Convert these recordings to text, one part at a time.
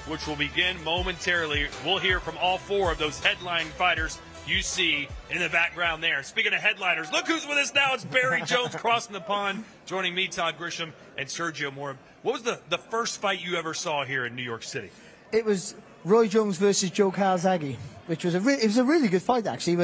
which will begin momentarily. We'll hear from all four of those headline fighters you see in the background there. Speaking of headliners, look who's with us now. It's Barry Jones crossing the pond, joining me, Todd Grisham, and Sergio Mora. What was the first fight you ever saw here in New York City? It was Roy Jones versus Joe Calzaghe, which was a really good fight, actually.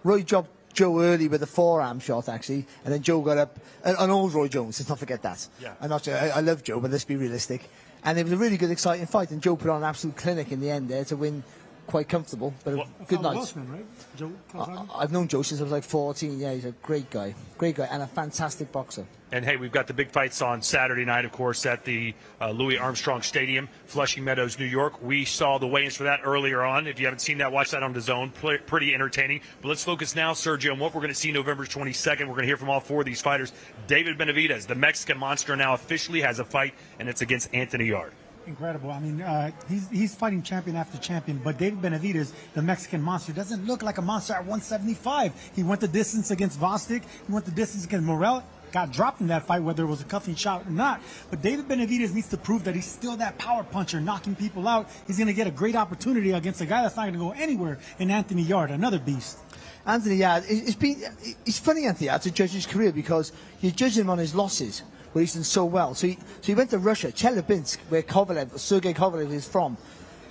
Roy dropped Joe early with a forearm shot, actually, and then Joe got up. An old Roy Jones, let's not forget that. Yeah. I love Joe, but let's be realistic. And it was a really good, exciting fight, and Joe put on an absolute clinic in the end there to win quite comfortable, but a good night. Welshman, right? Joe Calzaghe? I've known Joe since I was like 14. Yeah, he's a great guy, and a fantastic boxer. And, hey, we've got the big fights on Saturday night, of course, at the Louis Armstrong Stadium, Flushing Meadows, New York. We saw the weigh-ins for that earlier on. If you haven't seen that, watch that on DAZN. Pretty entertaining. But let's focus now, Sergio, on what we're going to see November 22nd. We're going to hear from all four of these fighters. David Benavidez, the Mexican monster, now officially has a fight, and it's against Anthony Yarde. Incredible. I mean, he's fighting champion after champion, but David Benavidez, the Mexican monster, doesn't look like a monster at 175. He went the distance against Vostok. He went the distance against Morel. Got dropped in that fight, whether it was a cuffing shot or not. But David Benavidez needs to prove that he's still that power puncher, knocking people out. He's going to get a great opportunity against a guy that's not going to go anywhere in Anthony Yarde, another beast. Anthony Yarde, it's funny, Anthony Yarde, to judge his career because you judge him on his losses, where he's done so well. So he went to Russia, Chelyabinsk, where Sergei Kovalev is from,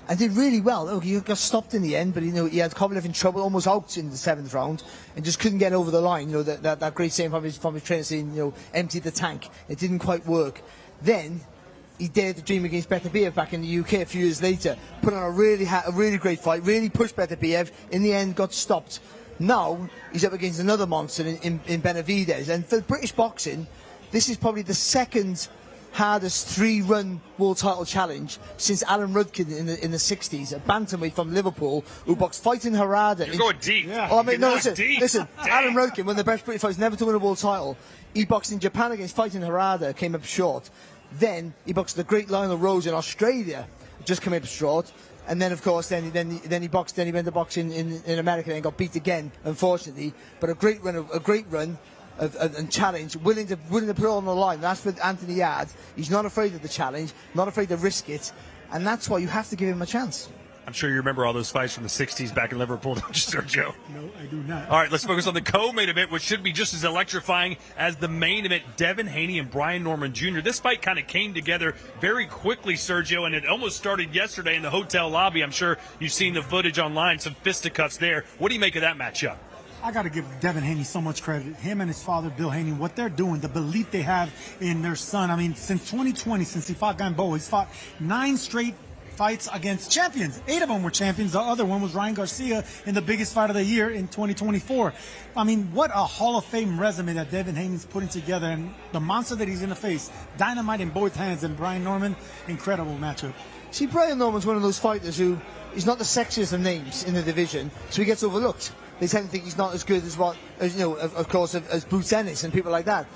and did really well. Look, he got stopped in the end, but he had Kovalev in trouble, almost out in the 7th round, and just couldn't get over the line. That great saying from his trainer saying, empty the tank. It didn't quite work. Then he dared to dream against Benavidez back in the UK a few years later. Put on a really great fight, really pushed Benavidez. In the end, got stopped. Now he's up against another monster in Benavidez, and for British boxing, this is probably the second hardest 3-run world title challenge since Alan Rudkin in the 60s, a bantamweight from Liverpool who boxed fighting Harada. You're going deep. Yeah. Oh, I mean, no, listen. Alan Rudkin, one of the best British fighters, never to win a world title. He boxed in Japan against fighting Harada, came up short. Then he boxed the great Lionel Rose in Australia, just came up short. And then, of course, then he boxed. Then he went to boxing in America and got beat again, unfortunately. But a great run. And challenge, willing to put it on the line. That's with Anthony Yarde. He's not afraid of the challenge, not afraid to risk it, and that's why you have to give him a chance. I'm sure you remember all those fights from the 60s back in Liverpool, don't you, Sergio? No, I do not. All right, let's focus on the co-main event, which should be just as electrifying as the main event, Devin Haney and Brian Norman Jr. This fight kind of came together very quickly, Sergio, and it almost started yesterday in the hotel lobby. I'm sure you've seen the footage online, some fisticuffs there. What do you make of that matchup? I got to give Devin Haney so much credit. Him and his father, Bill Haney, what they're doing, the belief they have in their son. I mean, since 2020, since he fought Gamboa, he's fought 9 straight fights against champions. 8 of them were champions. The other one was Ryan Garcia in the biggest fight of the year in 2024. I mean, what a Hall of Fame resume that Devin Haney's putting together, and the monster that he's going to face, dynamite in both hands, and Brian Norman, incredible matchup. See, Brian Norman's one of those fighters who is not the sexiest of names in the division, so he gets overlooked. They tend to think he's not as good as of course, as Bruce Ennis and people like that.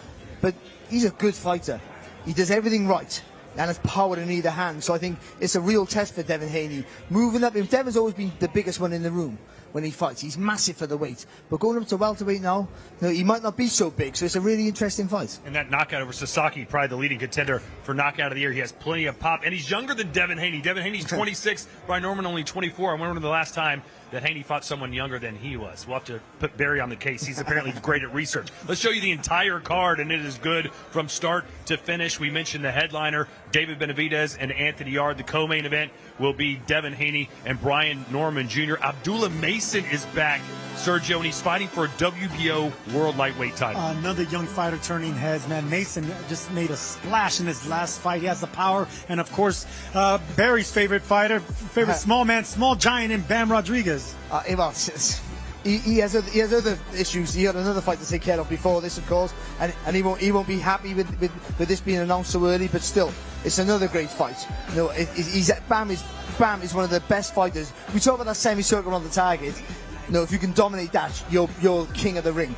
But he's a good fighter. He does everything right and has power in either hand. So I think it's a real test for Devin Haney. Moving up, Devin's always been the biggest one in the room when he fights. He's massive for the weight. But going up to welterweight now, he might not be so big. So it's a really interesting fight. And that knockout over Sasaki, probably the leading contender for knockout of the year. He has plenty of pop, and he's younger than Devin Haney. Devin Haney's 26, Brian Norman only 24. I wonder the last time that Haney fought someone younger than he was. We'll have to put Barry on the case. He's apparently great at research. Let's show you the entire card, and it is good from start to finish. We mentioned the headliner, David Benavidez and Anthony Yarde. The co-main event will be Devin Haney and Brian Norman Jr. Abdullah Mason is back, Sergio, and he's fighting for a WBO World Lightweight title. Another young fighter turning heads, man. Mason just made a splash in his last fight. He has the power, and of course, Barry's favorite fighter, small giant in Bam Rodriguez. He has other issues. He had another fight to take care of before this, of course, and he won't be happy with this being announced so early. But still, it's another great fight. Bam is one of the best fighters. We talk about that semicircle on the target. If you can dominate that, you're king of the ring.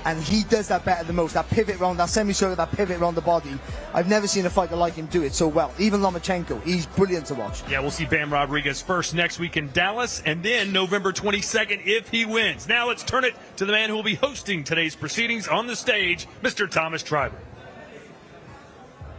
And he does that better than most. That pivot round, that semicircle, that pivot around the body. I've never seen a fighter like him do it so well. Even Lomachenko, he's brilliant to watch. Yeah, we'll see Bam Rodriguez first next week in Dallas, and then November 22nd if he wins. Now let's turn it to the man who will be hosting today's proceedings on the stage, Mr. Thomas Treiber.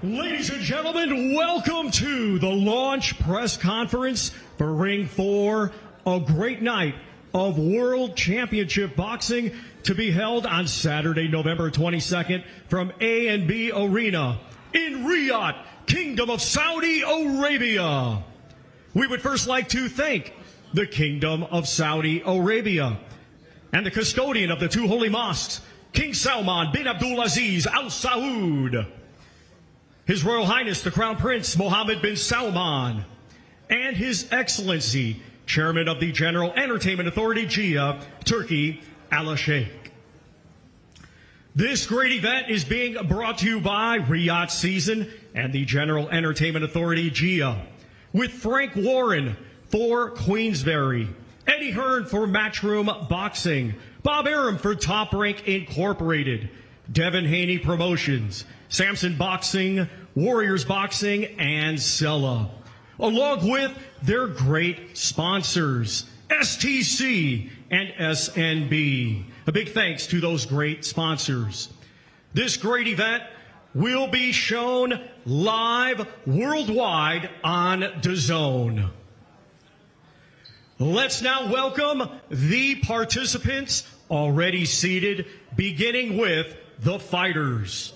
Ladies and gentlemen, welcome to the launch press conference for Ring 4, a great night of World Championship Boxing to be held on Saturday, November 22nd from A&B Arena in Riyadh, Kingdom of Saudi Arabia. We would first like to thank the Kingdom of Saudi Arabia and the custodian of the two holy mosques, King Salman bin Abdulaziz Al Saud, His Royal Highness the Crown Prince Mohammed bin Salman, and His Excellency, Chairman of the General Entertainment Authority, GIA, Turkey, Al Sheikh. This great event is being brought to you by Riyadh Season and the General Entertainment Authority, GIA, with Frank Warren for Queensberry, Eddie Hearn for Matchroom Boxing, Bob Arum for Top Rank Incorporated, Devin Haney Promotions, Samson Boxing, Warriors Boxing, and Sella, along with their great sponsors, STC and SNB. A big thanks to those great sponsors. This great event will be shown live worldwide on DAZN. Let's now welcome the participants already seated, beginning with the fighters.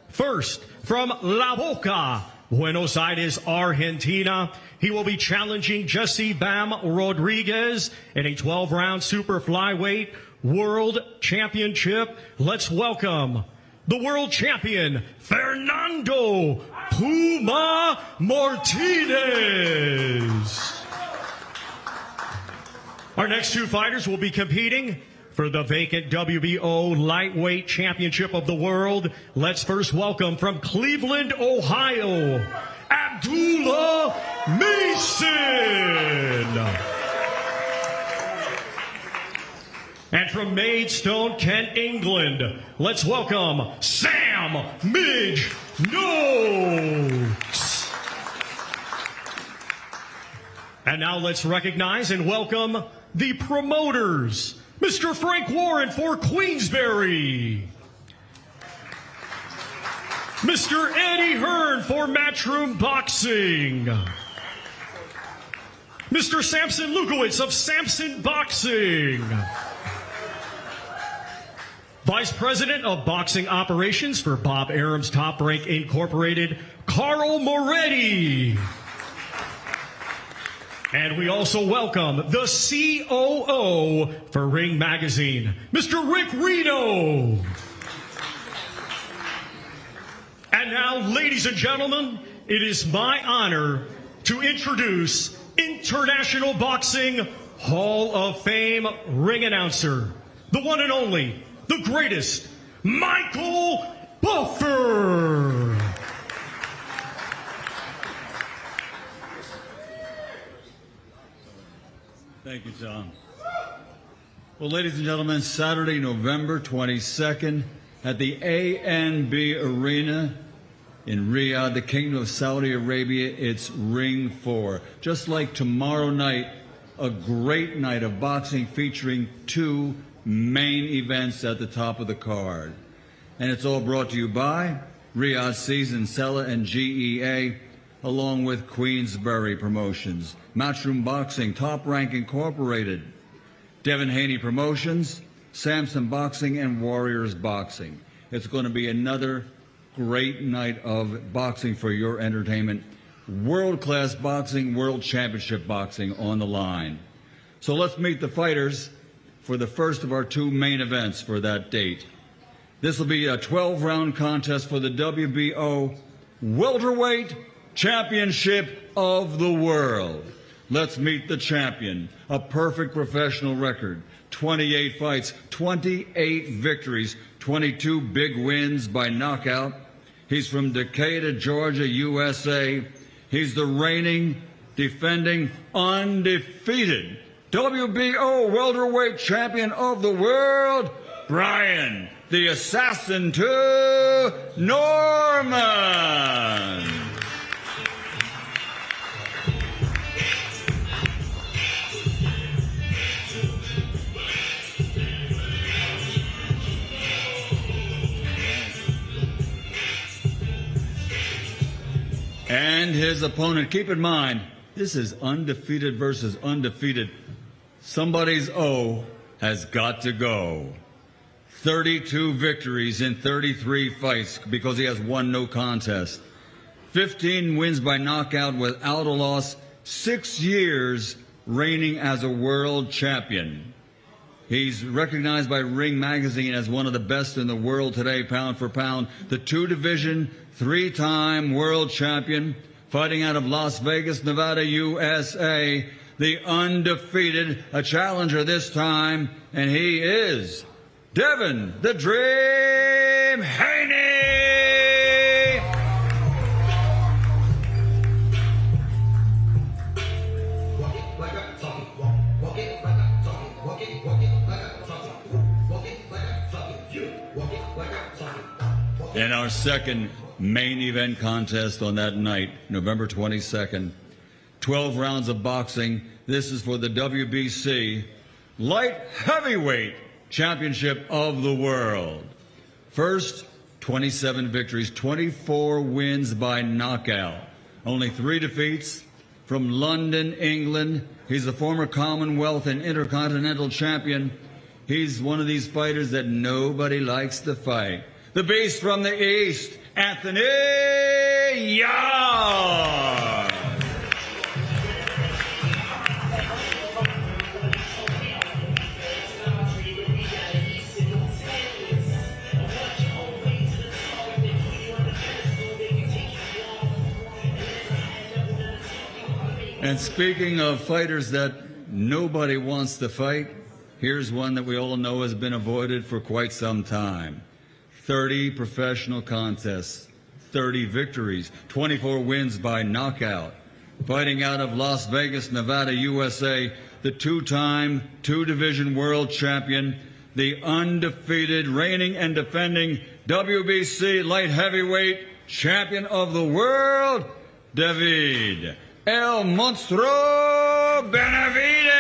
First, from La Boca, Buenos Aires, Argentina, he will be challenging Jesse Bam Rodriguez in a 12-round super flyweight world championship. Let's welcome the world champion, Fernando Puma Martinez. Our next two fighters will be competing for the vacant WBO lightweight championship of the world. Let's first welcome from Cleveland, Ohio, Abdullah Mason. And from Maidstone, Kent, England, let's welcome Sam Midge Noakes. And now let's recognize and welcome the promoters. Mr. Frank Warren for Queensberry. Mr. Eddie Hearn for Matchroom Boxing. Mr. Samson Lukowitz of Samson Boxing. Vice President of Boxing Operations for Bob Arum's Top Rank Incorporated, Carl Moretti. And we also welcome the COO for Ring Magazine, Mr. Rick Reno. And now, ladies and gentlemen, it is my honor to introduce International Boxing Hall of Fame ring announcer, the one and only, the greatest, Michael Buffer. Thank you, Tom. Well, ladies and gentlemen, Saturday, November 22nd at the A&B Arena in Riyadh, the Kingdom of Saudi Arabia, it's Ring 4. Just like tomorrow night, a great night of boxing featuring two main events at the top of the card. And it's all brought to you by Riyadh Season, Sella, and GEA, along with Queensberry Promotions, Matchroom Boxing, Top Rank Incorporated, Devin Haney Promotions, Samson Boxing, and Warriors Boxing. It's going to be another great night of boxing for your entertainment. World-class boxing, world championship boxing on the line. So let's meet the fighters for the first of our two main events for that date. This will be a 12-round contest for the WBO Welterweight Championship of the World. Let's meet the champion. A perfect professional record. 28 fights, 28 victories, 22 big wins by knockout. He's from Decatur, Georgia, USA. He's the reigning, defending, undefeated WBO welterweight champion of the world, Brian, the Assassin to Norman. And his opponent, keep in mind, this is undefeated versus undefeated. Somebody's O has got to go. 32 victories in 33 fights because he has won no contest. 15 wins by knockout without a loss. 6 years reigning as a world champion. He's recognized by Ring Magazine as one of the best in the world today, pound for pound. The 2-division, 3-time world champion, fighting out of Las Vegas, Nevada, USA. The undefeated, a challenger this time, and he is Devin the Dream Haney! In our second main event contest on that night, November 22nd, 12 rounds of boxing. This is for the WBC Light Heavyweight Championship of the World. First, 27 victories, 24 wins by knockout. Only 3 defeats. From London, England. He's a former Commonwealth and Intercontinental champion. He's one of these fighters that nobody likes to fight. The beast from the East, Anthony Yarde. And speaking of fighters that nobody wants to fight, here's one that we all know has been avoided for quite some time. 30 professional contests, 30 victories, 24 wins by knockout. Fighting out of Las Vegas, Nevada, USA, the 2-time, 2-division world champion, the undefeated, reigning and defending WBC light heavyweight champion of the world, David El Monstro Benavidez.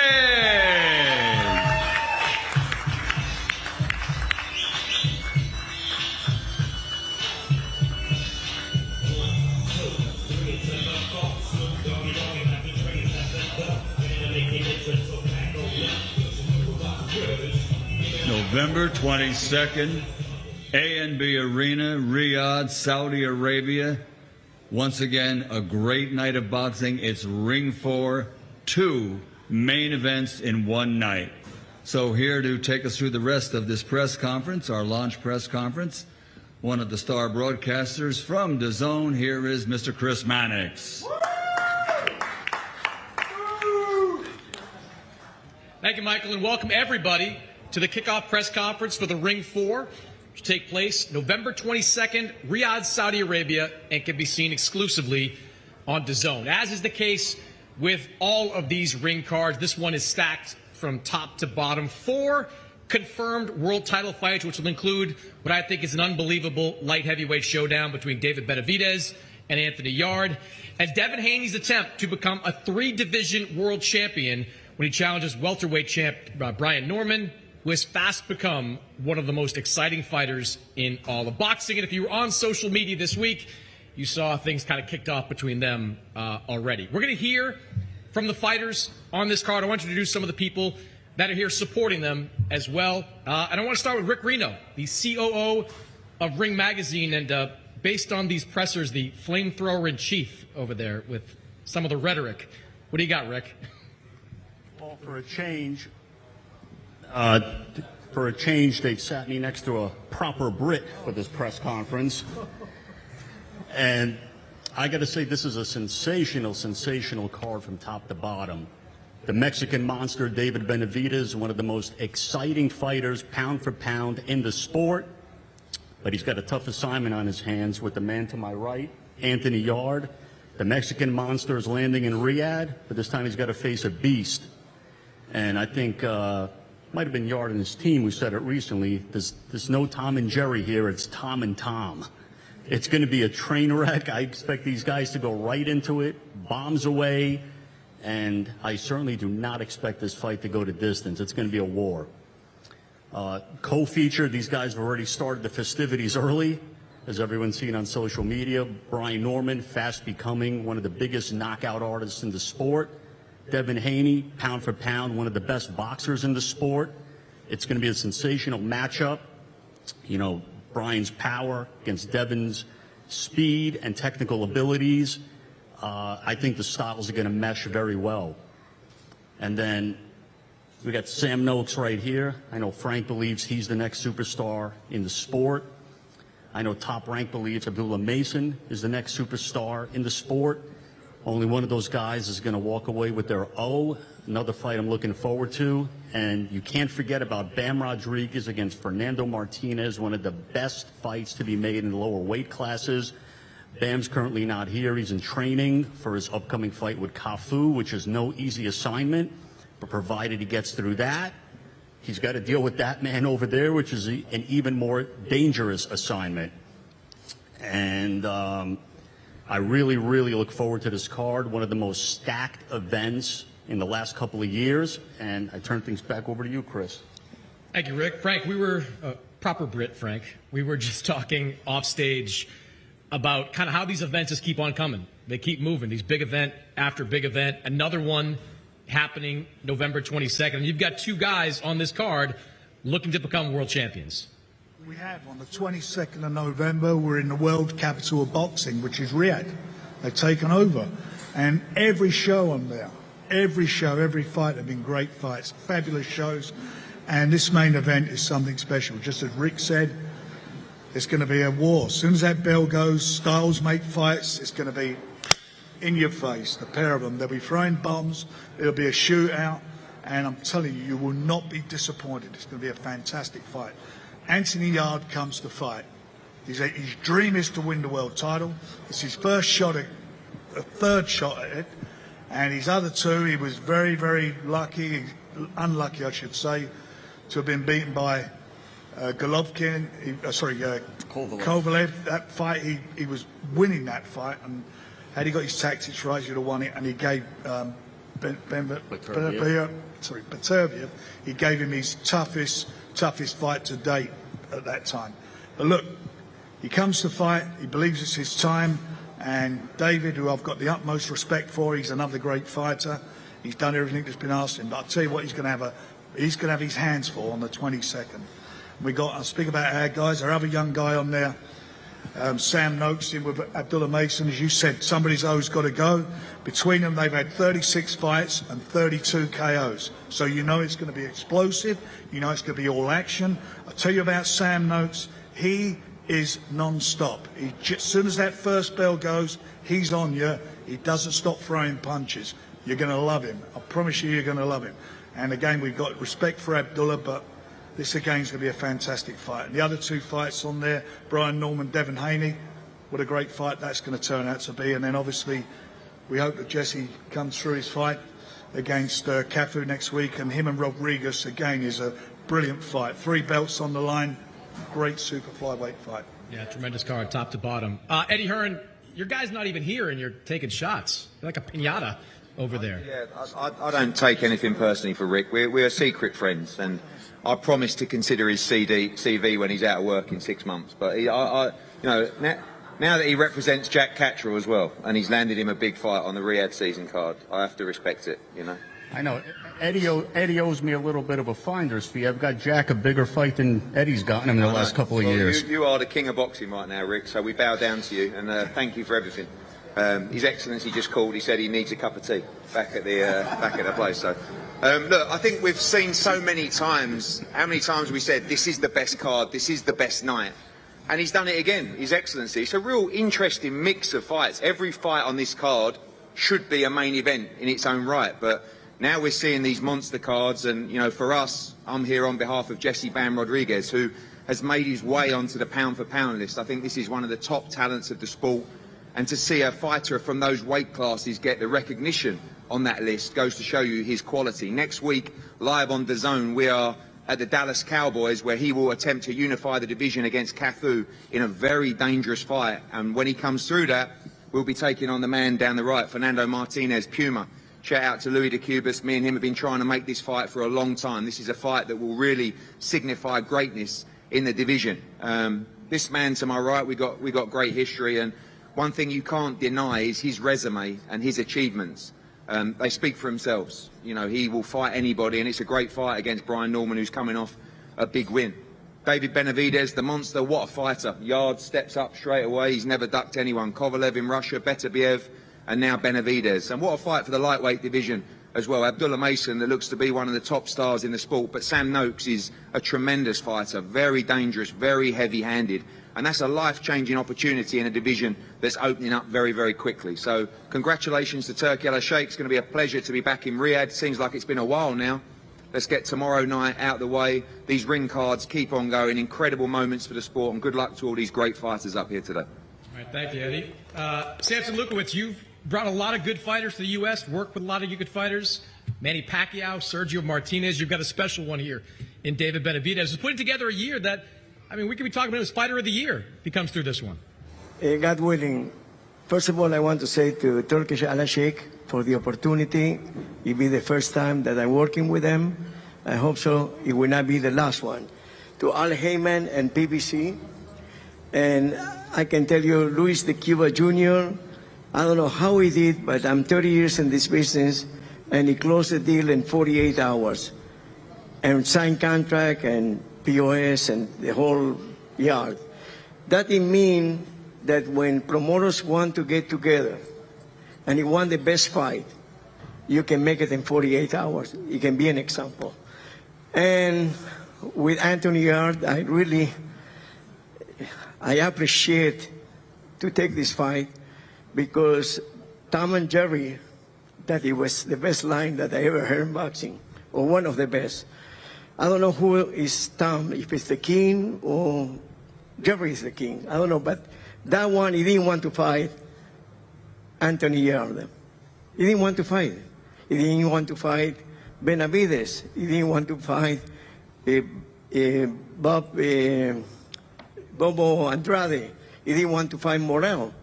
November 22nd, A&B Arena, Riyadh, Saudi Arabia. Once again, a great night of boxing. It's Ring 4, 2 main events in one night. So here to take us through the rest of this press conference, our launch press conference, one of the star broadcasters from DAZN, here is Mr. Chris Mannix. Thank you, Michael, and welcome everybody to the kickoff press conference for the Ring 4, which will take place November 22nd, Riyadh, Saudi Arabia, and can be seen exclusively on DAZN. As is the case with all of these ring cards, this one is stacked from top to bottom. 4 confirmed world title fights, which will include what I think is an unbelievable light heavyweight showdown between David Benavidez and Anthony Yarde, and Devin Haney's attempt to become a 3-division world champion when he challenges welterweight champ Brian Norman, who has fast become one of the most exciting fighters in all of boxing. And if you were on social media this week, you saw things kind of kicked off between them already. We're going to hear from the fighters on this card. I want to introduce some of the people that are here supporting them as well. And I want to start with Rick Reno, the COO of Ring Magazine, and based on these pressers, the flamethrower-in-chief over there with some of the rhetoric. What do you got, Rick? Well, for a change, they've sat me next to a proper Brit for this press conference. And I got to say, this is a sensational card from top to bottom. The Mexican monster, David Benavidez, one of the most exciting fighters, pound for pound, in the sport. But he's got a tough assignment on his hands with the man to my right, Anthony Yarde. The Mexican monster is landing in Riyadh, but this time he's got to face a beast. And I think might have been Yarde and his team who said it recently. There's no Tom and Jerry here. It's Tom and Tom. It's going to be a train wreck. I expect these guys to go right into it, bombs away, and I certainly do not expect this fight to go to distance. It's going to be a war. Co-feature, these guys have already started the festivities early. as everyone's seen on social media. Brian Norman, fast becoming one of the biggest knockout artists in the sport. Devin Haney, pound for pound, one of the best boxers in the sport. It's going to be a sensational matchup. You know, Brian's power against Devin's speed and technical abilities. I think the styles are going to mesh very well. And then we got Sam Noakes right here. I know Frank believes he's the next superstar in the sport. I know Top Rank believes Abdullah Mason is the next superstar in the sport. Only one of those guys is going to walk away with their O. Another fight I'm looking forward to. And you can't forget about Bam Rodriguez against Fernando Martinez, one of the best fights to be made in the lower weight classes. Bam's currently not here. He's in training for his upcoming fight with Cafu, which is no easy assignment. But provided he gets through that, he's got to deal with that man over there, which is an even more dangerous assignment. And I really, really look forward to this card, one of the most stacked events in the last couple of years. And I turn things back over to you, Chris. Thank you, Rick. Frank, we were proper Brit, Frank. We were just talking off stage about kind of how these events just keep on coming. They keep moving. These big event after big event. Another one happening November 22nd. And you've got two guys on this card looking to become world champions. We have on the 22nd of November. We're in the world capital of boxing, which is Riyadh. They've taken over. And every show I'm there. Every show, every fight have been great fights, fabulous shows. And this main event is something special. Just as Rick said, it's going to be a war. As soon as that bell goes, styles make fights. It's going to be in your face, the pair of them. They'll be throwing bombs. It'll be a shootout. And I'm telling you, you will not be disappointed. It's going to be a fantastic fight. Anthony Yarde comes to fight. His dream is to win the world title. It's his first shot at, a third shot at it. And his other two, he was very, very unlucky, I should say, to have been beaten by Golovkin, Kovalev. That fight, he was winning that fight, and had he got his tactics right, he would have won it. And he gave Beterbiev, he gave him his toughest fight to date at that time. But look, he comes to fight. He believes it's his time. And David, who I've got the utmost respect for, he's another great fighter. He's done everything that's been asked of him. But I'll tell you what, he's going to have his hands full on the 22nd. I'll speak about our guys, our other young guy on there, Sam Noakes in with Abdullah Mason. As you said, somebody's always got to go. Between them, they've had 36 fights and 32 KOs. So you know it's going to be explosive. You know it's going to be all action. I'll tell you about Sam Noakes. He is non-stop. As soon as that first bell goes, he's on you. He doesn't stop throwing punches. You're going to love him. I promise you're going to love him. And again, we've got respect for Abdullah, but this again is going to be a fantastic fight. And the other two fights on there, Brian Norman, Devin Haney, what a great fight that's going to turn out to be. And then obviously, we hope that Jesse comes through his fight against Cafu next week. And him and Rodriguez, again, is a brilliant fight. 3 belts on the line. Great super flyweight fight. Yeah, tremendous card, top to bottom. Eddie Hearn, your guy's not even here, and you're taking shots. You're like a piñata over there. Yeah, I don't take anything personally for Rick. We're secret friends, and I promise to consider his CV when he's out of work in 6 months. But now that he represents Jack Catterall as well, and he's landed him a big fight on the Riyadh season card, I have to respect it. You know. I know. Eddie owes me a little bit of a finder's fee. I've got Jack a bigger fight than Eddie's gotten him in the last couple of years. You are the king of boxing right now, Rick, so we bow down to you, and thank you for everything. His Excellency just called. He said he needs a cup of tea back at the place. So, look, I think we've seen so many times, how many times we said, this is the best card, this is the best night. And he's done it again, His Excellency. It's a real interesting mix of fights. Every fight on this card should be a main event in its own right, but now we're seeing these monster cards, and, you know, for us, I'm here on behalf of Jesse Bam Rodriguez, who has made his way onto the pound-for-pound list. I think this is one of the top talents of the sport, and to see a fighter from those weight classes get the recognition on that list goes to show you his quality. Next week, live on DAZN, we are at the Dallas Cowboys, where he will attempt to unify the division against Cafu in a very dangerous fight, and when he comes through that, we'll be taking on the man down the right, Fernando Martinez, Puma. Shout out to Louis de Cubas. Me and him have been trying to make this fight for a long time. This is a fight that will really signify greatness in the division. This man to my right, we got great history, and one thing you can't deny is his resume and his achievements. They speak for themselves. You know, he will fight anybody, and it's a great fight against Brian Norman, who's coming off a big win. David Benavidez, the monster, what a fighter. Yarde steps up straight away. He's never ducked anyone. Kovalev in Russia, Benavidez, and now Benavidez. And what a fight for the lightweight division as well. Abdullah Mason, that looks to be one of the top stars in the sport, but Sam Noakes is a tremendous fighter, very dangerous, very heavy-handed. And that's a life-changing opportunity in a division that's opening up very, very quickly. So congratulations to Turki Al-Sheikh. It's going to be a pleasure to be back in Riyadh. Seems like it's been a while now. Let's get tomorrow night out of the way. These ring cards keep on going. Incredible moments for the sport, and good luck to all these great fighters up here today. All right, thank you, Eddie. Samson Lukowicz, you've brought a lot of good fighters to the U.S., worked with a lot of you good fighters. Manny Pacquiao, Sergio Martinez. You've got a special one here in David Benavidez. It's putting together a year that, I mean, we could be talking about his fighter of the year if he comes through this one. God willing, first of all, I want to say to Turkish Al-Sheikh for the opportunity. It'll be the first time that I'm working with them. I hope so. It will not be the last one. To Al Heyman and PBC, and I can tell you, Luis de Cuba Jr., I don't know how he did, but I'm 30 years in this business, and he closed the deal in 48 hours, and signed contract and POS and the whole yard. That it means that when promoters want to get together and you want the best fight, you can make it in 48 hours. It can be an example. And with Anthony Yarde, I appreciate to take this fight because Tom and Jerry, that it was the best line that I ever heard in boxing, or one of the best. I don't know who is Tom, if it's the king or Jerry is the king. I don't know, but that one, he didn't want to fight Anthony Yarde. He didn't want to fight. He didn't want to fight Benavidez. He didn't want to fight Bobo Andrade. He didn't want to fight Morel.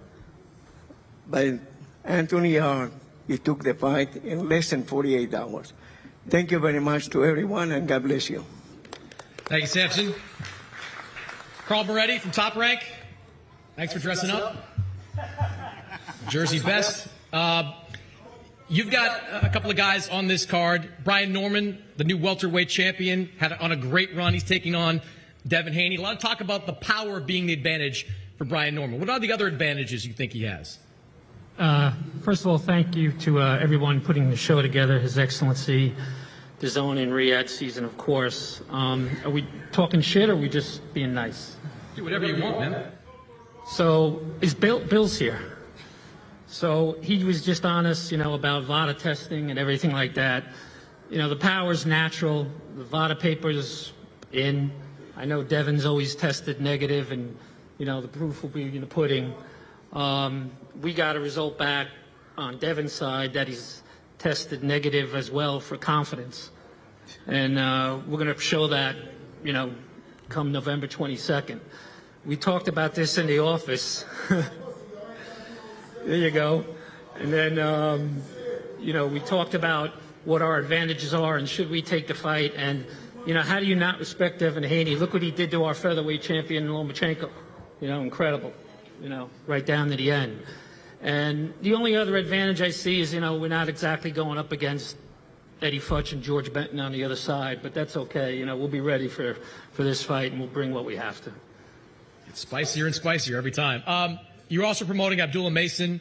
But Anthony Yarde, he took the fight in less than 48 hours. Thank you very much to everyone, and God bless you. Thank you, Samson. Carl Moretti from Top Rank. Thanks for dressing up. Jersey best. You've got a couple of guys on this card. Brian Norman, the new welterweight champion, had on a great run. He's taking on Devin Haney. A lot of talk about the power being the advantage for Brian Norman. What are the other advantages you think he has? First of all, thank you to everyone putting the show together, His Excellency, DAZN in Riyadh season, of course. Are we talking shit or are we just being nice? Do whatever you want, man. So, Bill's here. So he was just honest, about VADA testing and everything like that. The power's natural. The VADA paper's in. I know Devin's always tested negative, and, the proof will be in the pudding. We got a result back on Devin's side that he's tested negative as well for confidence. And we're going to show that, come November 22nd. We talked about this in the office. There you go. And then, we talked about what our advantages are and should we take the fight. And, how do you not respect Devin Haney? Look what he did to our featherweight champion, Lomachenko. Incredible, right down to the end. And the only other advantage I see is, we're not exactly going up against Eddie Futch and George Benton on the other side, but that's okay. We'll be ready for this fight, and we'll bring what we have to. It's spicier and spicier every time. You're also promoting Abdullah Mason,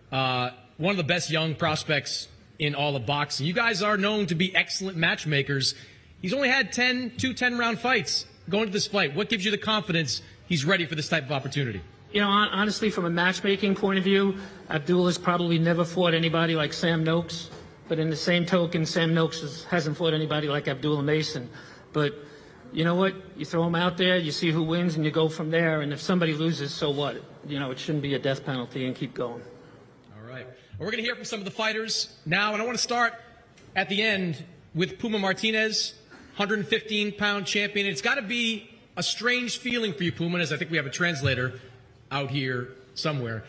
one of the best young prospects in all of boxing. You guys are known to be excellent matchmakers. He's only had 2 10-round fights going to this fight. What gives you the confidence he's ready for this type of opportunity? Honestly, from a matchmaking point of view, Abdullah's probably never fought anybody like Sam Noakes. But in the same token, Sam Noakes hasn't fought anybody like Abdullah Mason. But you know what? You throw him out there, you see who wins, and you go from there. And if somebody loses, so what? It shouldn't be a death penalty, and keep going. All right. Well, we're going to hear from some of the fighters now, and I want to start at the end with Puma Martinez, 115-pound champion. It's got to be a strange feeling for you, Puma, as I think we have a translator out here somewhere.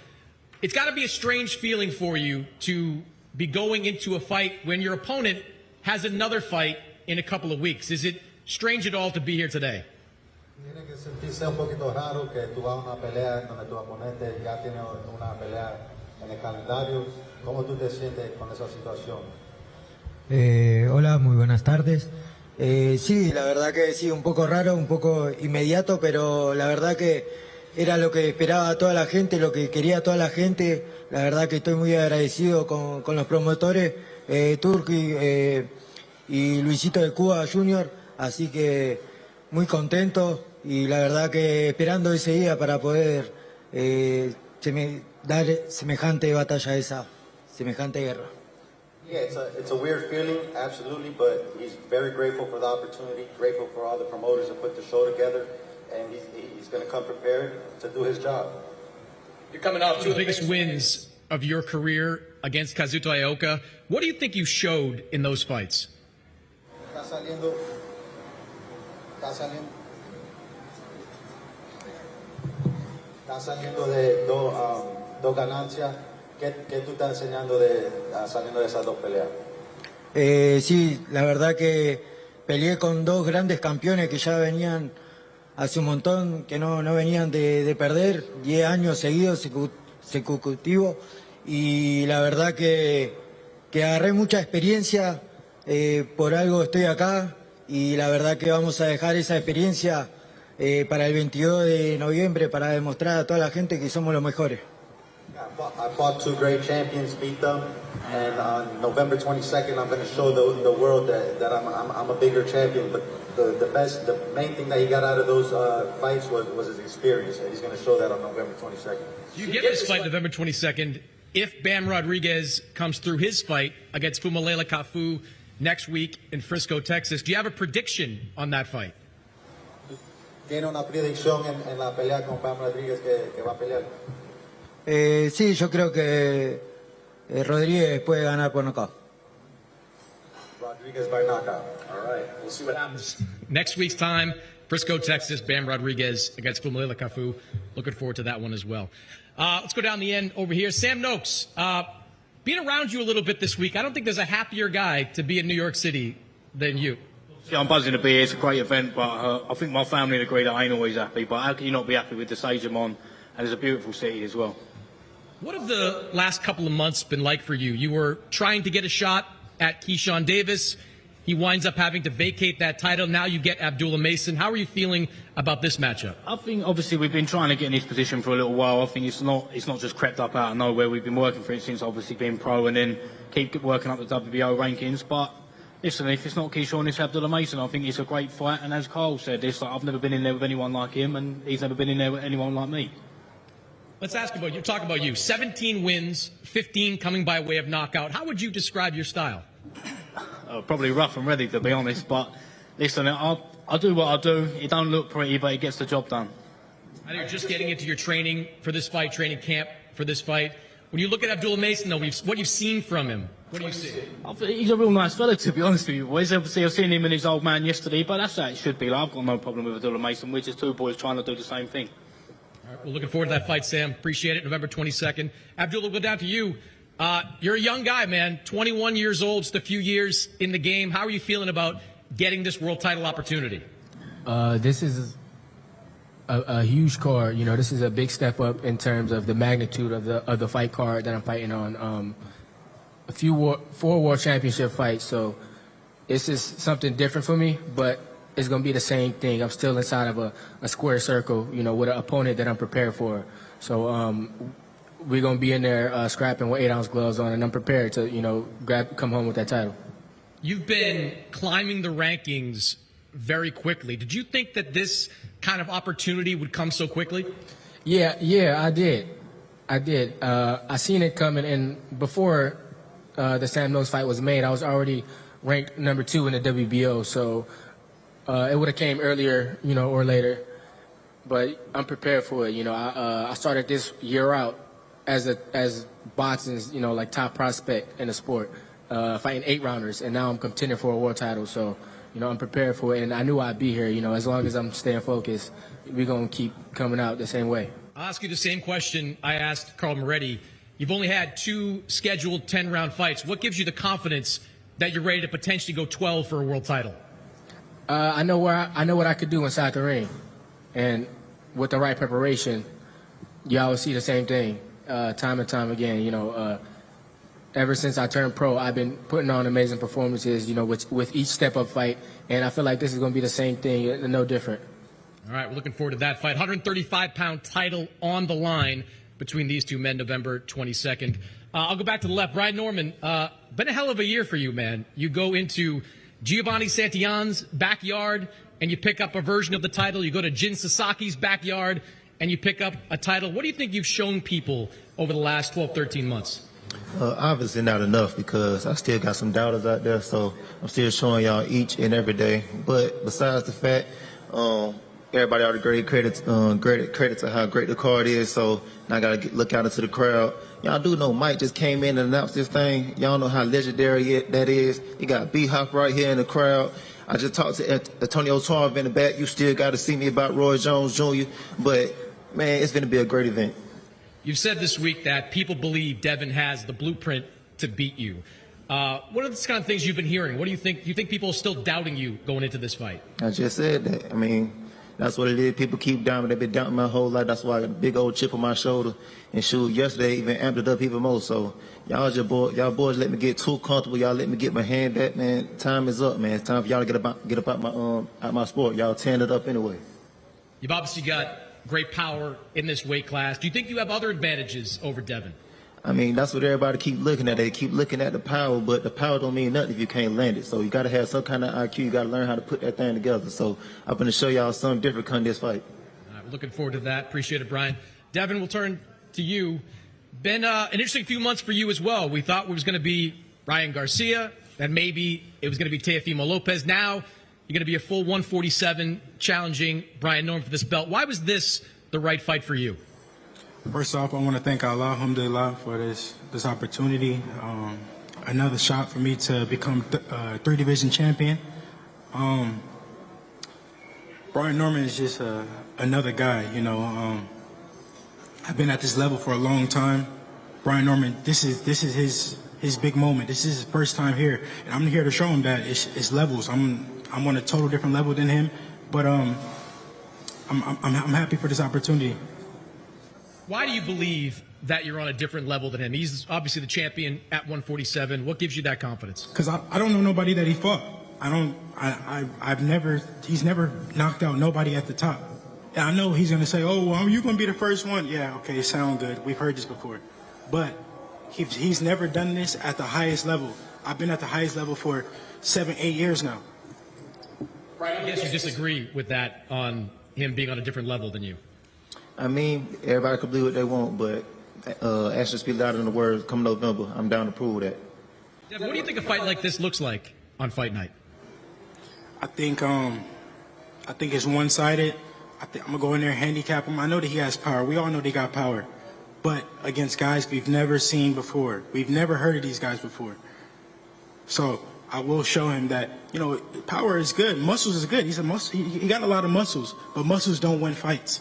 It's got to be a strange feeling for you to be going into a fight when your opponent has another fight in a couple of weeks. Is it strange at all to be here today? Tiene que sentirse un poquito raro que tú vas a una pelea donde tu oponente ya tiene una pelea en el calendario. ¿Cómo tú te sientes con esa situación? Hola, muy buenas tardes. Sí, la verdad que sí, un poco raro, un poco inmediato, pero la verdad que era lo que esperaba toda la gente, lo que quería toda la gente. La verdad que estoy muy agradecido con los promotores, Turki y Luisito de Cuba Junior, así que muy contento y la verdad que esperando ese día para poder dar semejante batalla, esa semejante guerra. Yeah, it's a weird feeling, absolutely, but he's very grateful for the opportunity, grateful for all the promoters that put the show together, and he's going to come prepared to do his job. You're coming off two of the biggest wins of your career against Kazuto Ioka. What do you think you showed in those fights? Está saliendo de dos ganancias. ¿Qué tú estás enseñando saliendo de esas dos peleas? Sí, la verdad que peleé con dos grandes campeones que ya venían hace un montón, que no venían de perder, 10 años seguidos consecutivos, y la verdad que agarré mucha experiencia, por algo estoy acá, y la verdad que vamos a dejar esa experiencia para el 22 de noviembre para demostrar a toda la gente que somos los mejores. I fought two great champions, beat them, and on November 22nd, I'm going to show the world that I'm a bigger champion. But the main thing that he got out of those fights was his experience, and he's going to show that on November 22nd. You get this fight November 22nd. If Bam Rodriguez comes through his fight against Fumalela Kafu next week in Frisco, Texas, do you have a prediction on that fight? ¿Tiene una predicción en la pelea con Bam Rodriguez que va a pelear? Sí, yo creo que Rodríguez puede ganar por nocaut. Rodriguez by knockout. All right, we'll see what happens. Next week's time, Frisco, Texas, Bam Rodriguez against Fumalela Kafu. Looking forward to that one as well. Let's go down the end over here. Sam Noakes, being around you a little bit this week, I don't think there's a happier guy to be in New York City than you. Yeah, I'm buzzing to be here. It's a great event, but I think my family would agree that I ain't always happy. But how can you not be happy with the stage I'm on? And it's a beautiful city as well. What have the last couple of months been like for you? You were trying to get a shot at Keyshawn Davis. He winds up having to vacate that title. Now you get Abdullah Mason. How are you feeling about this matchup? I think obviously we've been trying to get in this position for a little while. I think it's not just crept up out of nowhere. We've been working for it since obviously being pro and then keep working up the WBO rankings. But listen, if it's not Keyshawn, it's Abdullah Mason. I think it's a great fight. And as Carl said, I've never been in there with anyone like him, and he's never been in there with anyone like me. Let's ask about you. Talk about you. 17 wins, 15 coming by way of knockout. How would you describe your style? Probably rough and ready, to be honest. But listen, I do what I do. It don't look pretty, but it gets the job done. I know you're just getting into your training for this fight, training camp for this fight. When you look at Abdullah Mason, though, what you've seen from him, what do you see? He's a real nice fella, to be honest with you, boys. Obviously, I've seen him and his old man yesterday, but that's how it should be. Like, I've got no problem with Abdullah Mason. We're just two boys trying to do the same thing. All right, we're looking forward to that fight, Sam. Appreciate it. November 22nd. Abdullah, we'll go down to you. You're a young guy, man. 21 years old, just a few years in the game. How are you feeling about getting this world title opportunity? This is a huge card. You know, this is a big step up in terms of the magnitude of the fight card that I'm fighting on. Four world championship fights, so this is something different for me, but it's going to be the same thing. I'm still inside of a square circle, you know, with an opponent that I'm prepared for. So we're going to be in there scrapping with 8-ounce gloves on, and I'm prepared to, you know, come home with that title. You've been climbing the rankings very quickly. Did you think that this kind of opportunity would come so quickly? Yeah, I did. I seen it coming, and before the Sam Noakes fight was made, I was already ranked number 2 in the WBO, so it would have came earlier, you know, or later. But I'm prepared for it. You know, I started this year out as boxing's, you know, like top prospect in the sport, fighting 8-rounders, and now I'm contending for a world title. So, you know, I'm prepared for it, and I knew I'd be here. You know, as long as I'm staying focused, we're gonna keep coming out the same way. I'll ask you the same question I asked Carl Moretti. You've only had 2 scheduled 10-round fights. What gives you the confidence that you're ready to potentially go 12 for a world title? I know what I could do inside the ring. And with the right preparation, you always see the same thing time and time again. Ever since I turned pro, I've been putting on amazing performances, with each step-up fight. And I feel like this is going to be the same thing, no different. All right, we're looking forward to that fight. 135-pound title on the line between these two men, November 22nd. I'll go back to the left. Brian Norman, been a hell of a year for you, man. You go into Giovanni Santillan's backyard and you pick up a version of the title. You go to Jin Sasaki's backyard and you pick up a title. What do you think you've shown people over the last 12, 13 months? Obviously not enough, because I still got some doubters out there, so I'm still showing y'all each and every day. But besides the fact, everybody already gave credit to how great the card is, so now I got to look out into the crowd. Y'all do know Mike just came in and announced this thing. Y'all know how legendary that is. You got B-Hop right here in the crowd. I just talked to Antonio Tarv in the back. You still got to see me about Roy Jones Jr., but, man, it's going to be a great event. You've said this week that people believe Devin has the blueprint to beat you. What are the kind of things you've been hearing? What do you think? Do you think people are still doubting you going into this fight? I just said that. I mean, that's what it is. People keep doubting. They've been doubting my whole life. That's why I got a big old chip on my shoulder. And shoot, yesterday even amped it up even more. So y'all boys let me get too comfortable. Y'all let me get my hand back, man. Time is up, man. It's time for y'all to get up out my sport. Y'all tearing it up anyway. You've obviously got great power in this weight class. Do you think you have other advantages over Devin? I mean, that's what everybody keep looking at. They keep looking at the power, but the power don't mean nothing if you can't land it. So you got to have some kind of IQ. You got to learn how to put that thing together. So I'm going to show y'all something different come this fight. All right, we're looking forward to that. Appreciate it, Brian. Devin, we'll turn to you. Been an interesting few months for you as well. We thought it was going to be Ryan Garcia, and maybe it was going to be Teofimo Lopez. Now you're going to be a full 147 challenging Brian Norman for this belt. Why was this the right fight for you? First off, I want to thank Allah, alhamdulillah, for this opportunity. Another shot for me to become three-division champion. Brian Norman is just another guy, I've been at this level for a long time. Brian Norman, this is his big moment. This is his first time here, and I'm here to show him that it's levels. I'm on a total different level than him, but I'm happy for this opportunity. Why do you believe that you're on a different level than him? He's obviously the champion at 147. What gives you that confidence? Because I don't know nobody that he fought. He's never knocked out nobody at the top. And I know he's going to say, oh, well, you're going to be the first one. Yeah, okay, it sounds good. We've heard this before. But he's never done this at the highest level. I've been at the highest level for 7, 8 years now. I guess you disagree with that on him being on a different level than you. I mean, everybody can believe what they want, but actions speak louder than the words. Come November, I'm down to prove that. Devin, what do you think a fight like this looks like on fight night? I think it's one-sided. I'm going to go in there and handicap him. I know that he has power. We all know they got power. But against guys we've never seen before. We've never heard of these guys before. So I will show him that, power is good. Muscles is good. He's a muscle. He got a lot of muscles, but muscles don't win fights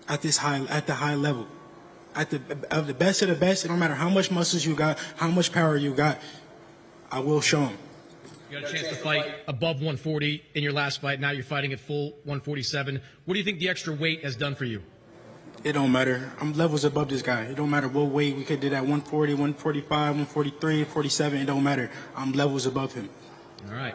at the high level. Of the best of the best, it don't matter how much muscles you got, how much power you got, I will show him. You got a chance to fight above 140 in your last fight. Now you're fighting at full 147. What do you think the extra weight has done for you? It don't matter. I'm levels above this guy. It don't matter what weight we could do that 140, 145, 143, 47. It don't matter. I'm levels above him. All right.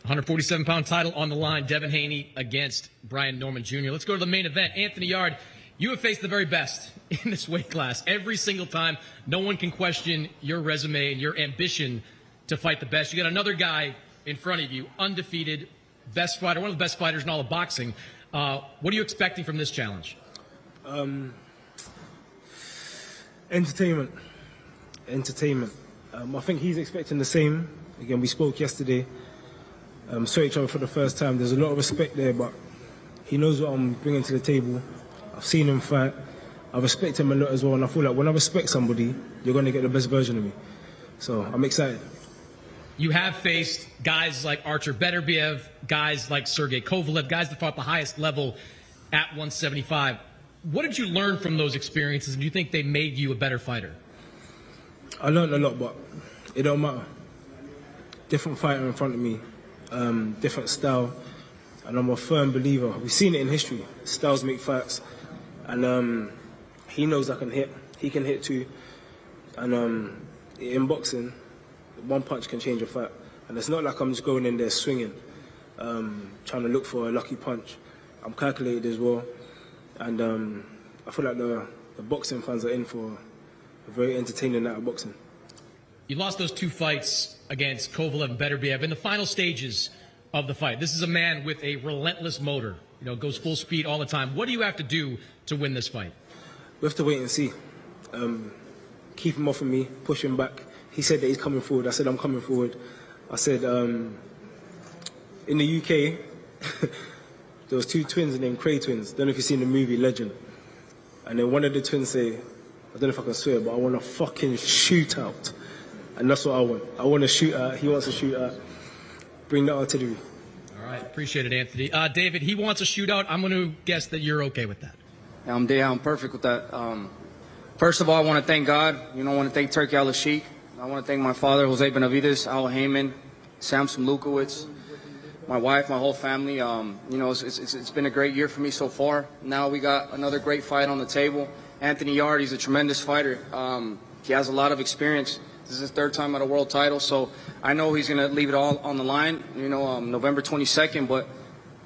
147-pound title on the line. Devin Haney against Brian Norman Jr. Let's go to the main event. Anthony Yarde, you have faced the very best in this weight class every single time. No one can question your resume and your ambition to fight the best. You got another guy in front of you, undefeated, best fighter, one of the best fighters in all of boxing. What are you expecting from this challenge? Entertainment. I think he's expecting the same. Again, we spoke yesterday. Saw each other for the first time. There's a lot of respect there, but he knows what I'm bringing to the table. I've seen him fight. I respect him a lot as well, and I feel like when I respect somebody, you're going to get the best version of me. So I'm excited. You have faced guys like Artur Beterbiev, guys like Sergey Kovalev, guys that fought the highest level at 175. What did you learn from those experiences, and do you think they made you a better fighter? I learned a lot, but it don't matter. Different fighter in front of me, different style. and I'm a firm believer. We've seen it in history. Styles make fights, and he knows I can hit. He can hit too, and in boxing, one punch can change a fight. And it's not like I'm just going in there swinging, trying to look for a lucky punch. I'm calculated as well, and I feel like the boxing fans are in for a very entertaining night of boxing. You lost those 2 fights against Kovalev and Benavidez in the final stages of the fight. This is a man with a relentless motor, goes full speed all the time. What do you have to do to win this fight? We have to wait and see. Keep him off of me, push him back. He said that he's coming forward. I said I'm coming forward. I said in the UK, there was 2 twins named Cray twins. Don't know if you've seen the movie Legend. And then one of the twins say, I don't know if I can swear, but I want a fucking shootout. And that's what I want. I want a shootout. He wants a shootout. Bring the artillery. All right, appreciate it, Anthony. David, he wants a shootout. I'm going to guess that you're okay with that. Yeah, I'm perfect with that. First of all, I want to thank God. I want to thank Turki Al-Sheikh. I want to thank my father, Jose Benavidez, Al Heyman, Samson Lukowicz, my wife, my whole family. It's been a great year for me so far. Now we got another great fight on the table. Anthony Yarde, he's a tremendous fighter. He has a lot of experience. This is his 3rd time at a world title, so I know he's going to leave it all on the line, November 22nd. But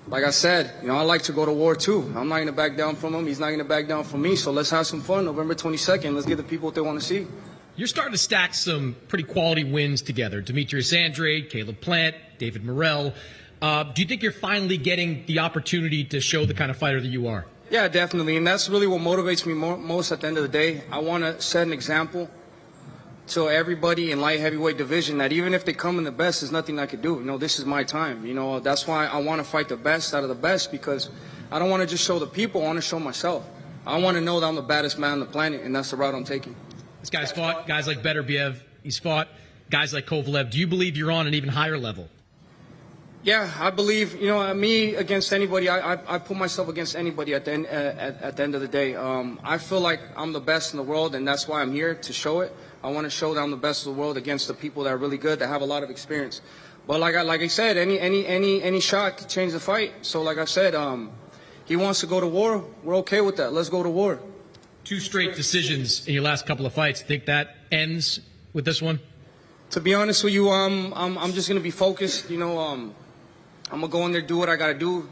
like I said, I like to go to war too. I'm not going to back down from him. He's not going to back down from me. So let's have some fun November 22nd. Let's give the people what they want to see. You're starting to stack some pretty quality wins together. Demetrius Andrade, Caleb Plant, David Morrell. Do you think you're finally getting the opportunity to show the kind of fighter that you are? Yeah, definitely. And that's really what motivates me most at the end of the day. I want to set an example to everybody in light heavyweight division that even if they come in the best, there's nothing I could do. This is my time. That's why I want to fight the best out of the best, because I don't want to just show the people. I want to show myself. I want to know that I'm the baddest man on the planet, and that's the route I'm taking. This guy's fought guys like Beterbiev. He's fought guys like Kovalev. Do you believe you're on an even higher level? Yeah, I believe, me against anybody, I put myself against anybody at the end of the day. I feel like I'm the best in the world, and that's why I'm here, to show it. I want to show that I'm the best of the world against the people that are really good, that have a lot of experience. But like I said, any shot could change the fight. So like I said, he wants to go to war. We're okay with that. Let's go to war. 2 straight decisions in your last couple of fights. Think that ends with this one? To be honest with you, I'm just gonna be focused. I'm gonna go in there, do what I gotta do,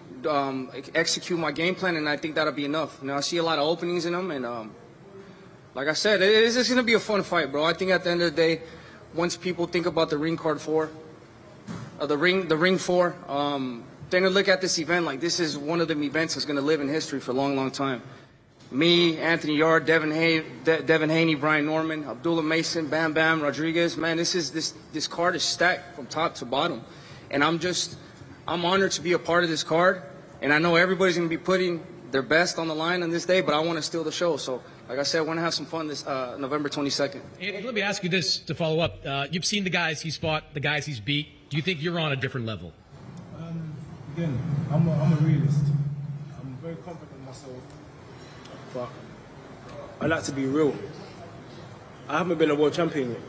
execute my game plan, and I think that'll be enough. I see a lot of openings in them, and like I said, it's just gonna be a fun fight, bro. I think at the end of the day, once people think about the ring card 4, the ring 4, they're gonna look at this event like this is one of them events that's gonna live in history for a long, long time. Me, Anthony Yarde, Devin Haney, Brian Norman, Abdullah Mason, Bam Bam, Rodriguez. Man, this card is stacked from top to bottom, and I'm honored to be a part of this card. And I know everybody's gonna be putting their best on the line on this day, but I want to steal the show. So, like I said, I want to have some fun this November 22nd. Anthony, let me ask you this to follow up. You've seen the guys he's fought, the guys he's beat. Do you think you're on a different level? Again, I'm a realist. I'm very confident in myself. But I like to be real. I haven't been a world champion yet.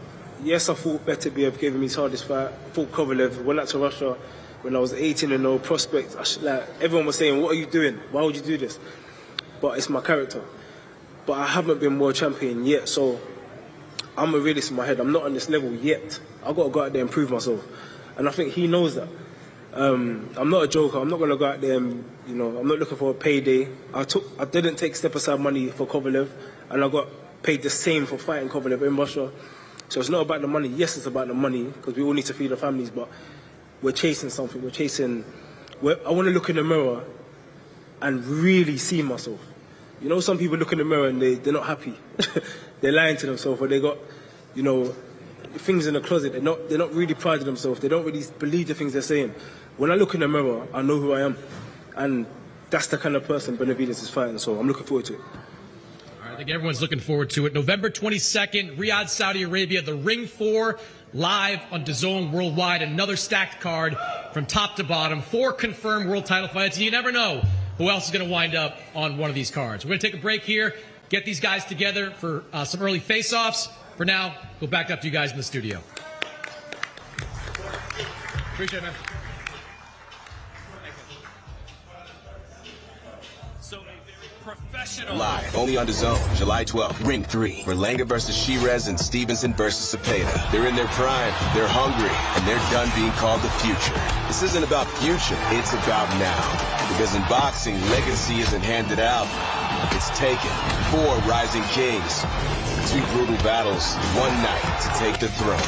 Yes, I fought Beterbiev, gave him his hardest fight. Fought Kovalev, went out to Russia when I was 18-0, prospect. Everyone was saying, what are you doing? Why would you do this? But it's my character. But I haven't been world champion yet, so I'm a realist in my head. I'm not on this level yet. I've got to go out there and prove myself. And I think he knows that. I'm not a joker. I'm not going to go out there and, I'm not looking for a payday. I didn't take step-aside money for Kovalev, and I got paid the same for fighting Kovalev in Russia. So it's not about the money. Yes, it's about the money, because we all need to feed our families, but we're chasing something. I want to look in the mirror and really see myself. Some people look in the mirror and they're not happy. They're lying to themselves, or they got, things in the closet. They're not really proud of themselves. They don't really believe the things they're saying. When I look in the mirror, I know who I am. And that's the kind of person Benavidez is fighting, so I'm looking forward to it. All right, I think everyone's looking forward to it. November 22nd, Riyadh, Saudi Arabia, the Ring 4, live on DAZN worldwide. Another stacked card from top to bottom. 4 confirmed world title fights. And you never know who else is going to wind up on one of these cards. We're going to take a break here, get these guys together for some early face-offs. For now, go back up to you guys in the studio. Appreciate it, man. professional. Live, only on DAZN, July 12th. Ring 3. Berlanga versus Shiraz and Stevenson versus Cepeda. They're in their prime, they're hungry, and they're done being called the future. This isn't about future, it's about now. Because in boxing, legacy isn't handed out. It's taken. 4 rising kings. 2 brutal battles, 1 night to take the throne.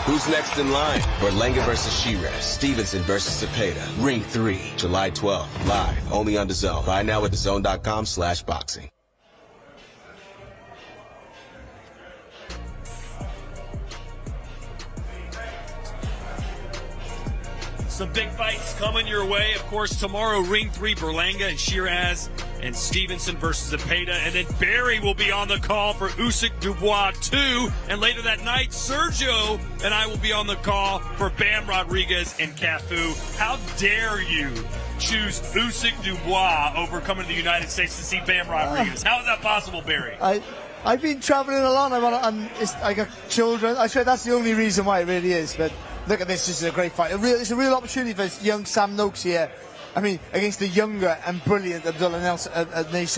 Who's next in line? Berlanga versus Shiraz, Stevenson versus Cepeda. Ring 3, July 12th. Live, only on DAZN. Buy now at DAZN.com/boxing. Some big fights coming your way. Of course, tomorrow, Ring 3, Berlanga and Shiraz and Stevenson versus Cepeda. And then Barry will be on the call for Usyk Dubois 2. And later that night, Sergio and I will be on the call for Bam Rodriguez and Cafu. How dare you choose Usyk Dubois over coming to the United States to see Bam Rodriguez? How is that possible, Barry? I've been traveling a lot. I got children. I swear that's the only reason why it really is. But look at this. This is a great fight. It's a real opportunity for young Sam Noakes here. I mean, against the younger and brilliant Abdullah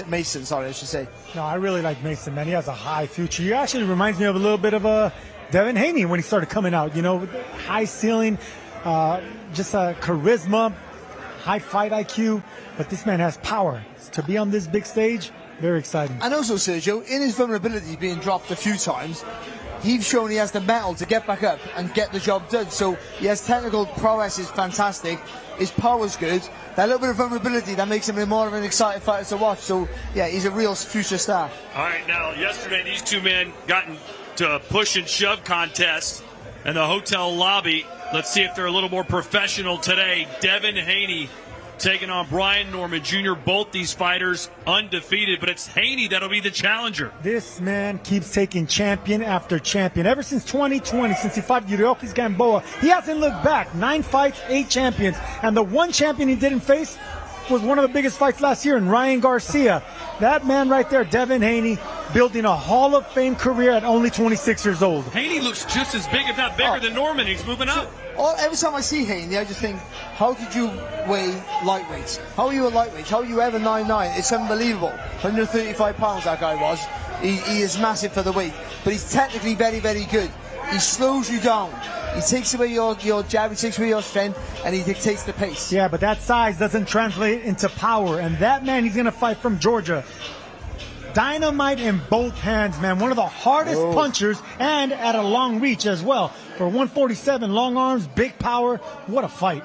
Mason, sorry, I should say. No, I really like Mason, man. He has a high future. He actually reminds me of a little bit of Devin Haney when he started coming out. You know, high ceiling, just charisma, high fight IQ. But this man has power. To be on this big stage, very exciting. And also, Sergio, in his vulnerability being dropped a few times, he's shown he has the mettle to get back up and get the job done. So he has technical prowess is fantastic. His power's good. That little bit of vulnerability that makes him more of an exciting fighter to watch. So yeah, he's a real future star. All right, now yesterday these two men got into a push and shove contest in the hotel lobby. Let's see if they're a little more professional today. Devin Haney taking on Brian Norman Jr. Both these fighters undefeated, but it's Haney that'll be the challenger. This man keeps taking champion after champion. Ever since 2020, since he fought Yuriokis Gamboa, he hasn't looked back. 9 fights, 8 champions. And the one champion he didn't face was one of the biggest fights last year in Ryan Garcia. That man right there, Devin Haney, building a Hall of Fame career at only 26 years old. Haney looks just as big, if not bigger, than Norman. He's moving up. Every time I see Haney, I just think, how did you weigh lightweights? How are you a lightweight? How are you ever 9'9"? It's unbelievable. 135 pounds that guy was. He is massive for the weight, but he's technically very, very good. He slows you down. He takes away your jab, he takes away your strength, and he dictates the pace. Yeah, but that size doesn't translate into power. And that man, he's going to fight from Georgia. Dynamite in both hands, man. One of the hardest punchers, and at a long reach as well. For 147, long arms, big power. What a fight.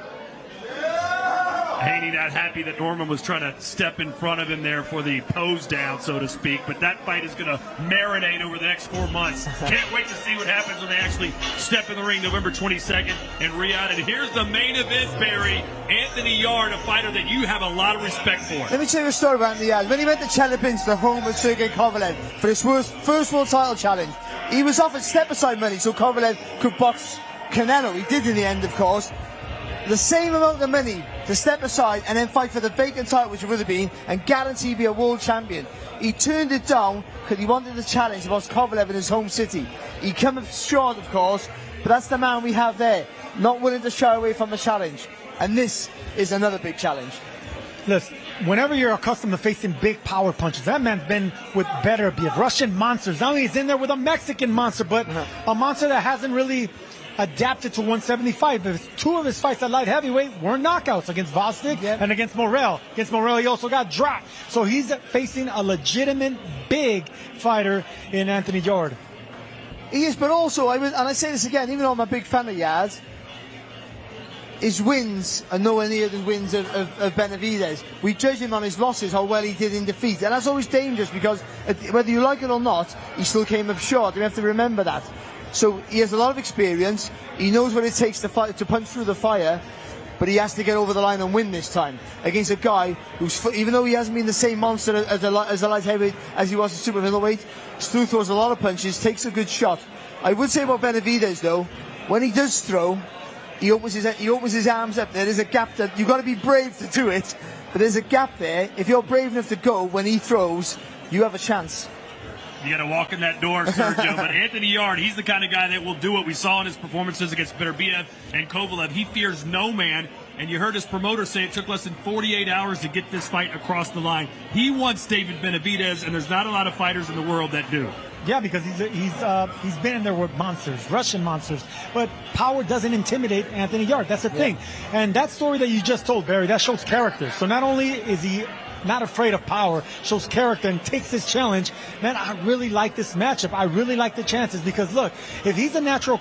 Haney not happy that Norman was trying to step in front of him there for the pose down, so to speak. But that fight is going to marinate over the next 4 months. Can't wait to see what happens when they actually step in the ring November 22nd in Riyadh. And here's the main event, Barry. Anthony Yarde, a fighter that you have a lot of respect for. Let me tell you a story about Anthony Yarde. When he went to Chelyabinsk, the home of Sergey Kovalev, for his first world title challenge, he was offered step-aside money so Kovalev could box Canelo. He did in the end, of course. The same amount of money to step aside and then fight for the vacant title, which it would have been, and guarantee to be a world champion. He turned it down because he wanted the challenge against Kovalev in his home city. He came up short, of course, but that's the man we have there, not willing to shy away from the challenge. And this is another big challenge. Listen, whenever you're accustomed to facing big power punches, that man's been with Beterbiev, Russian monsters. Now he's in there with a Mexican monster, but a monster that hasn't really adapted to 175. But 2 of his fights at light heavyweight were knockouts against Vostok and against Morel. Against Morel, he also got dropped. So he's facing a legitimate big fighter in Anthony Yarde. He is, but also, and I say this again, even though I'm a big fan of Yarde, his wins are nowhere near the wins of Benavidez. We judge him on his losses, how well he did in defeat. And that's always dangerous because whether you like it or not, he still came up short. You have to remember that. So he has a lot of experience. He knows what it takes to punch through the fire, but he has to get over the line and win this time against a guy who's, even though he hasn't been the same monster as a light heavyweight as he was at super middleweight, still throws a lot of punches, takes a good shot. I would say about Benavidez though, when he does throw, he opens his arms up. There is a gap that you've got to be brave to do it, but there's a gap there. If you're brave enough to go when he throws, you have a chance. You got to walk in that door, Sergio. But Anthony Yarde, he's the kind of guy that will do what we saw in his performances against Benavidez and Kovalev. He fears no man. And you heard his promoter say it took less than 48 hours to get this fight across the line. He wants David Benavidez, and there's not a lot of fighters in the world that do. Yeah, because he's been in there with monsters, Russian monsters. But power doesn't intimidate Anthony Yarde. That's the thing. And that story that you just told, Barry, that shows character. So not only is he not afraid of power, shows character and takes this challenge. Man, I really like this matchup. I really like the chances because, look, if he's a natural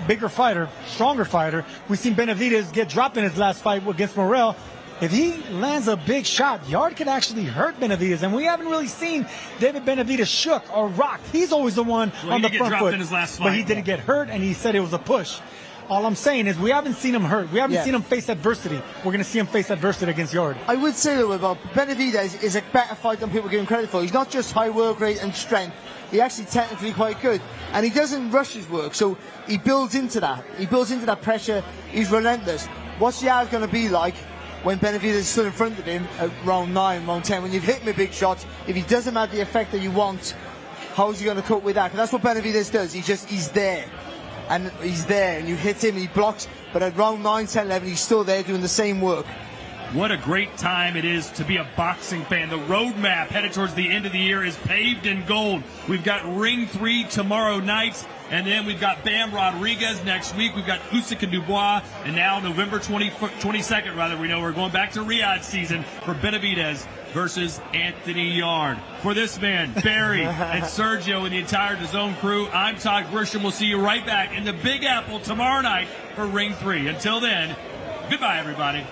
bigger fighter, stronger fighter, we've seen Benavidez get dropped in his last fight against Morrell. If he lands a big shot, Yarde could actually hurt Benavidez, and we haven't really seen David Benavidez shook or rocked. He's always the one on the front foot. In his last fight. But he didn't get hurt, and he said it was a push. All I'm saying is we haven't seen him hurt. We haven't seen him face adversity. We're going to see him face adversity against Yarde. I would say, though, about Benavidez is a better fight than people give him credit for. He's not just high work rate and strength. He's actually technically quite good. And he doesn't rush his work, so he builds into that. He builds into that pressure. He's relentless. What's Yarde going to be like when Benavidez stood in front of him at round 9, round 10? When you've hit him a big shot, if he doesn't have the effect that you want, how is he going to cope with that? Because that's what Benavidez does. He's there. And he's there, and you hit him, and he blocks. But at round 9, 10, 11, he's still there doing the same work. What a great time it is to be a boxing fan. The roadmap headed towards the end of the year is paved in gold. We've got Ring 3 tomorrow night, and then we've got Bam Rodriguez next week. We've got Usyk and Dubois, and now November 22nd, we know we're going back to Riyadh season for Benavidez versus Anthony Yarde. For this man, Barry, and Sergio, and the entire DAZN crew, I'm Todd Grisham. We'll see you right back in the Big Apple tomorrow night for Ring 3. Until then, goodbye, everybody.